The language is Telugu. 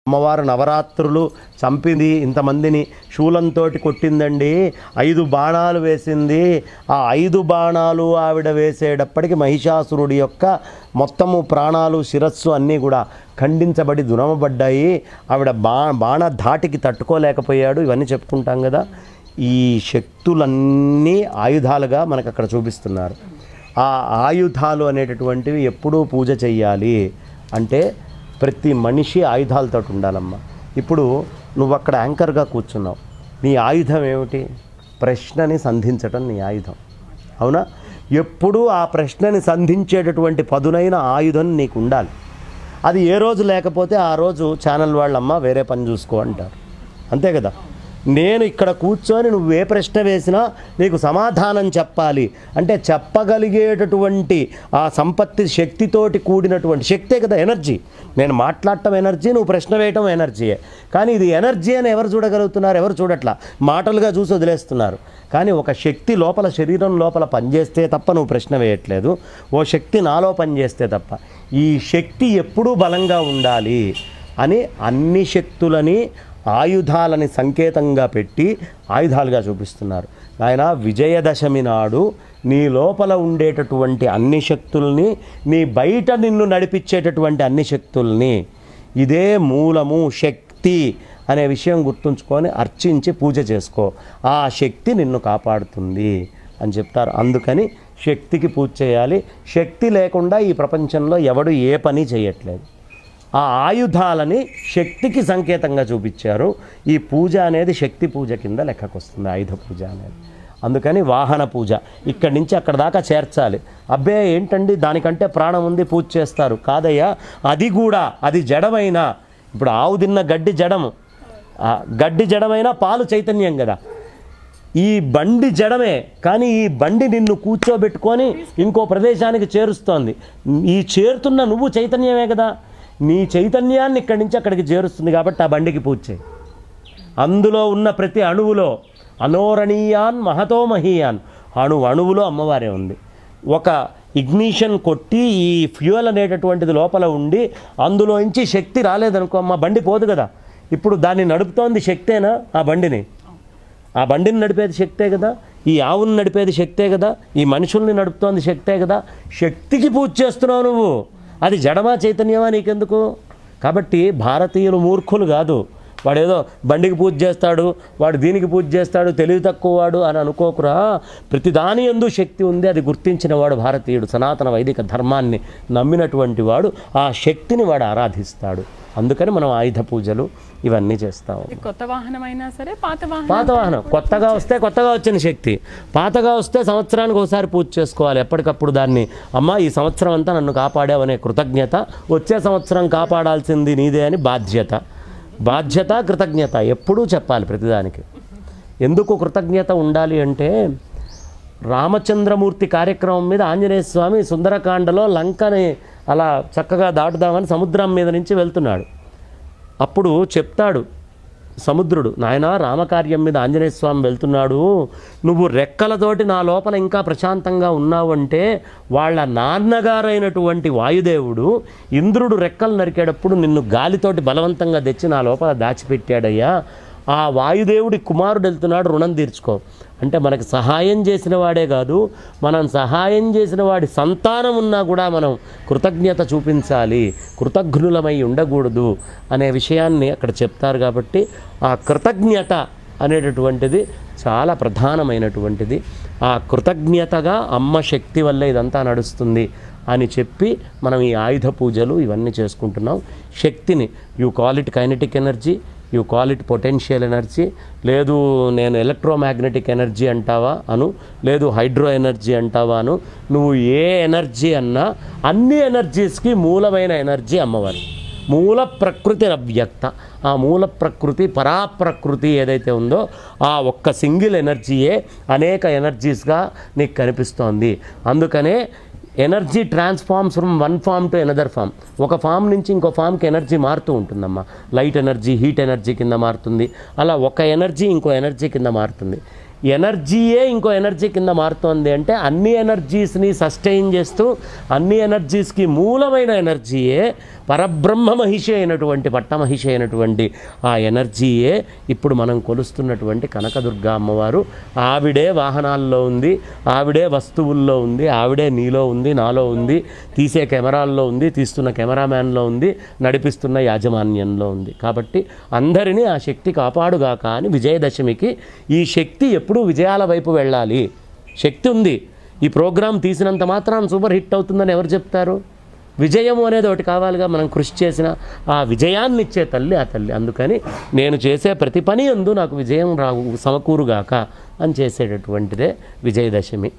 అమ్మవారు నవరాత్రులు చంపింది, ఇంతమందిని శూలంతో కొట్టిందండి, 5 బాణాలు వేసింది. ఆ 5 బాణాలు ఆవిడ వేసేటప్పటికి మహిషాసురుడి యొక్క మొత్తము ప్రాణాలు, శిరస్సు అన్నీ కూడా ఖండించబడి దునమబడ్డాయి. ఆవిడ బాణ ధాటికి తట్టుకోలేకపోయాడు. ఇవన్నీ చెప్పుకుంటాం కదా. ఈ శక్తులన్నీ ఆయుధాలుగా మనకు అక్కడ చూపిస్తున్నారు. ఆ ఆయుధాలు అనేటటువంటివి ఎప్పుడూ పూజ చెయ్యాలి అంటే ప్రతి మనిషి ఆయుధాలతో ఉండాలమ్మా. ఇప్పుడు నువ్వు అక్కడ యాంకర్గా కూర్చున్నావు, నీ ఆయుధం ఏమిటి? ప్రశ్నని సంధించటం నీ ఆయుధం, అవునా? ఎప్పుడూ ఆ ప్రశ్నని సంధించేటటువంటి పదునైన ఆయుధం నీకు ఉండాలి. అది ఏ రోజు లేకపోతే ఆ రోజు ఛానల్ వాళ్ళమ్మ వేరే పని చూసుకో అంటారు, అంతే కదా. నేను ఇక్కడ కూర్చొని నువ్వు ఏ ప్రశ్న వేసినా నీకు సమాధానం చెప్పాలి అంటే చెప్పగలిగేటటువంటి ఆ సంపత్తి శక్తితోటి కూడినటువంటి శక్తే కదా ఎనర్జీ. నేను మాట్లాడటం ఎనర్జీ, నువ్వు ప్రశ్న వేయటం ఎనర్జీయే. కానీ ఇది ఎనర్జీ అని ఎవరు చూడగలుగుతున్నారు? ఎవరు చూడట్లా, మాటలుగా చూసి వదిలేస్తున్నారు. కానీ ఒక శక్తి లోపల, శరీరం లోపల పనిచేస్తే తప్ప నువ్వు ప్రశ్న వేయట్లేదు. ఓ శక్తి నాలో పనిచేస్తే తప్ప. ఈ శక్తి ఎప్పుడూ బలంగా ఉండాలి అని అన్ని శక్తులని ఆయుధాలని సంకేతంగా పెట్టి ఆయుధాలుగా చూపిస్తున్నారు. ఆయన విజయదశమి నాడు నీ లోపల ఉండేటటువంటి అన్ని శక్తుల్ని, నీ బయట నిన్ను నడిపించేటటువంటి అన్ని శక్తుల్ని, ఇదే మూలము శక్తి అనే విషయం గుర్తుంచుకొని అర్చించి పూజ చేసుకో, ఆ శక్తి నిన్ను కాపాడుతుంది అని చెప్తారు. అందుకని శక్తికి పూజ చేయాలి. శక్తి లేకుండా ఈ ప్రపంచంలో ఎవడు ఏ పని చేయట్లేదు. ఆ ఆయుధాలని శక్తికి సంకేతంగా చూపించారు. ఈ పూజ అనేది శక్తి పూజ కింద లెక్కకొస్తుంది, ఆయుధ పూజ అనేది. అందుకని వాహన పూజ ఇక్కడి నుంచి అక్కడ దాకా చేర్చాలి. అబ్బే ఏంటండి దానికంటే ప్రాణం ఉంది పూజ చేస్తారు, కాదయ్యా. అది కూడా అది జడమైనా, ఇప్పుడు ఆవు తిన్న గడ్డి జడము, గడ్డి జడమైనా పాలు చైతన్యం కదా. ఈ బండి జడమే, కానీ ఈ బండి నిన్ను కూర్చోబెట్టుకొని ఇంకో ప్రదేశానికి చేరుస్తోంది. ఈ చేరుతున్న నువ్వు చైతన్యమే కదా. నీ చైతన్యాన్ని ఇక్కడి నుంచి అక్కడికి చేరుస్తుంది కాబట్టి ఆ బండికి పూజ చేయి. అందులో ఉన్న ప్రతి అణువులో అనోరణీయాన్ మహతో మహీయాన్, అణువులో అమ్మవారే ఉంది. ఒక ఇగ్నిషన్ కొట్టి ఈ ఫ్యూయల్ అనేటటువంటిది లోపల ఉండి అందులోంచి శక్తి రాలేదనుకో అమ్మ బండి పోదు కదా. ఇప్పుడు దాన్ని నడుపుతోంది శక్తేనా? ఆ బండిని నడిపేది శక్తే కదా, ఈ ఆవుని నడిపేది శక్తే కదా, ఈ మనుషుల్ని నడుపుతోంది శక్తే కదా. శక్తికి పూజ చేస్తున్నావు నువ్వు, అది జడమా చైతన్యమా నీకెందుకు? కాబట్టి భారతీయులు మూర్ఖులు కాదు. వాడేదో బండికి పూజ చేస్తాడు, వాడు దీనికి పూజ చేస్తాడు, తెలివి తక్కువ వాడు అని అనుకోకురా. ప్రతిదాని యందు శక్తి ఉంది, అది గుర్తించిన వాడు భారతీయుడు. సనాతన వైదిక ధర్మాన్ని నమ్మినటువంటి వాడు ఆ శక్తిని వాడు ఆరాధిస్తాడు. అందుకని మనం ఆయుధ పూజలు ఇవన్నీ చేస్తాము. కొత్త వాహనం అయినా సరే, పాత వాహనం కొత్తగా వస్తే కొత్తగా వచ్చిన శక్తి, పాతగా వస్తే సంవత్సరానికి ఒకసారి పూజ చేసుకోవాలి. ఎప్పటికప్పుడు దాన్ని అమ్మ ఈ సంవత్సరం అంతా నన్ను కాపాడావనే కృతజ్ఞత, వచ్చే సంవత్సరం కాపాడాల్సింది నీదే అని బాధ్యత కృతజ్ఞత ఎప్పుడూ చెప్పాలి ప్రతిదానికి. ఎందుకు కృతజ్ఞత ఉండాలి అంటే రామచంద్రమూర్తి కార్యక్రమం మీద ఆంజనేయ స్వామి సుందరకాండలో లంకని అలా చక్కగా దాటుదామని సముద్రం మీద నుంచి వెళ్తున్నాడు. అప్పుడు చెప్తాడు సముద్రుడు, నాయనా రామకార్యం మీద ఆంజనేయ స్వామి వెళ్తున్నాడు, నువ్వు రెక్కలతోటి నా లోపల ఇంకా ప్రశాంతంగా ఉన్నావు అంటే వాళ్ళ నాన్నగారైనటువంటి వాయుదేవుడు ఇంద్రుడు రెక్కలు నరికేటప్పుడు నిన్ను గాలితోటి బలవంతంగా తెచ్చి నా లోపల దాచిపెట్టాడయ్యా. ఆ వాయుదేవుడి కుమారుడు వెళ్తున్నాడు, రుణం తీర్చుకో అంటే మనకు సహాయం చేసిన వాడే కాదు, మనం సహాయం చేసిన వాడి సంతానం ఉన్నా కూడా మనం కృతజ్ఞత చూపించాలి, కృతజ్ఞులమై ఉండకూడదు అనే విషయాన్ని అక్కడ చెప్తారు. కాబట్టి ఆ కృతజ్ఞత అనేటటువంటిది చాలా ప్రధానమైనటువంటిది. ఆ కృతజ్ఞతగా అమ్మ శక్తి వల్ల ఇదంతా నడుస్తుంది అని చెప్పి మనం ఈ ఆయుధ పూజలు ఇవన్నీ చేసుకుంటున్నాం. శక్తిని you call it kinetic energy, you call it potential energy, లేదు నేను ఎలక్ట్రోమాగ్నెటిక్ ఎనర్జీ అంటావా అను, లేదు హైడ్రో ఎనర్జీ అంటావా అను. నువ్వు ఏ ఎనర్జీ అన్నా అన్ని ఎనర్జీస్కి మూలమైన ఎనర్జీ అమ్మవారి. మూల ప్రకృతి అవ్యక్త, ఆ మూల ప్రకృతి పరాప్రకృతి ఏదైతే ఉందో ఆ ఒక్క సింగిల్ ఎనర్జీయే అనేక ఎనర్జీస్గా నీకు కనిపిస్తోంది. అందుకనే energy transforms from one form to another form. ఒక ఫామ్ నుంచి ఇంకో ఫామ్కి ఎనర్జీ మారుతూ ఉంటుందమ్మా. లైట్ ఎనర్జీ హీట్ ఎనర్జీ కింద మారుతుంది, అలా ఒక ఎనర్జీ ఇంకో ఎనర్జీ కింద మారుతుంది. ఎనర్జీయే ఇంకో ఎనర్జీ కింద మారుతోంది అంటే అన్ని ఎనర్జీస్ని సస్టైన్ చేస్తూ అన్ని ఎనర్జీస్కి మూలమైన ఎనర్జీయే పరబ్రహ్మ మహిషి అయినటువంటి పట్టమహిషి అయినటువంటి ఆ ఎనర్జీయే ఇప్పుడు మనం కొలుస్తున్నటువంటి కనకదుర్గ అమ్మవారు. ఆవిడే వాహనాల్లో ఉంది, ఆవిడే వస్తువుల్లో ఉంది, ఆవిడే నీలో ఉంది, నాలో ఉంది, తీసే కెమెరాల్లో ఉంది, తీస్తున్న కెమెరామ్యాన్లో ఉంది, నడిపిస్తున్న యాజమాన్యంలో ఉంది. కాబట్టి అందరినీ ఆ శక్తి కాపాడుగాక అని విజయదశమికి ఈ శక్తి ఎప్పుడూ విజయాల వైపు వెళ్ళాలి. శక్తి ఉంది. ఈ ప్రోగ్రాం తీసినంత మాత్రాన సూపర్ హిట్ అవుతుందని ఎవరు చెప్తారు? విజయం అనేది ఒకటి కావాలిగా. మనం కృషి చేసిన ఆ విజయాన్ని ఇచ్చే తల్లి ఆ తల్లి. అందుకని నేను చేసే ప్రతి పని యందు నాకు విజయం సమకూరుగాక అని చేసేటటువంటిదే విజయదశమి.